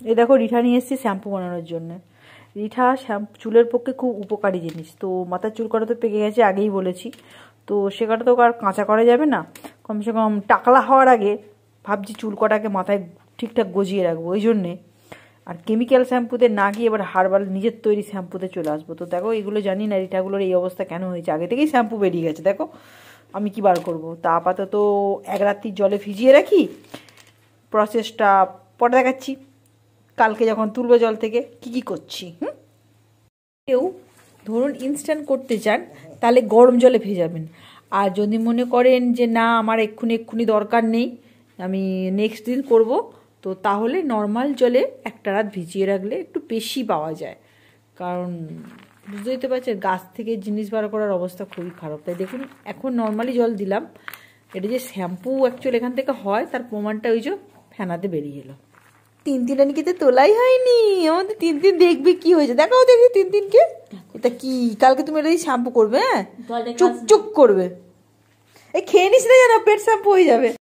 এই দেখো রিঠা নিয়ে এসেছি শ্যাম্পু বানানোর জন্য। রিঠা চুলের পক্ষে খুব উপকারী জিনিস। তো মাথার চুল কাটা তো পেকে গেছে, আগেই বলেছি। তো সে কাটা তো আর কাঁচা করা যাবে না, কমসে কম টাকলা হওয়ার আগে ভাবছি চুল কটাকে মাথায় ঠিকঠাক গজিয়ে রাখবো, ওই জন্যে। আর কেমিক্যাল শ্যাম্পুতে না গিয়ে এবার হার্বাল নিজের তৈরি শ্যাম্পুতে চলে আসবো। তো দেখো এগুলো জানি না রিঠাগুলোর এই অবস্থা কেন হয়েছে, আগে থেকেই শ্যাম্পু বেরিয়ে গেছে। দেখো আমি কি বার করবো, তা আপাতত এক রাত্রির জলে ভিজিয়ে রাখি। প্রসেসটা পরে দেখাচ্ছি, কালকে যখন তুলবো জল থেকে কি কি করছি। কেউ ধরুন ইনস্ট্যান্ট করতে চান তাহলে গরম জলে ভেজাবেন। আর যদি মনে করেন যে না আমার এক্ষুনি দরকার নেই, আমি নেক্সট দিন করব, তো তাহলে নর্মাল জলে একটা রাত ভিজিয়ে রাখলে একটু বেশি পাওয়া যায়। কারণ বুঝতেই তো পারছেন গাছ থেকে জিনিস বার করার অবস্থা খুবই খারাপ। তাই দেখুন এখন নর্মালি জল দিলাম, এটা যে শ্যাম্পু অ্যাকচুয়ালি এখান থেকে হয় তার প্রমাণটা ওই যে ফেনাতে বেরিয়ে এলো। তিন আনিকে তোলাই হয়নি, আমাদের তিন দেখবি কি হয়েছে, দেখাও দেখবি তিনকে। এটা কি কালকে তুমি এটা শ্যাম্পু করবে? হ্যাঁ চুক করবে, এই খেয়ে নিস না যেন পেট শ্যাম্পু হয়ে যাবে।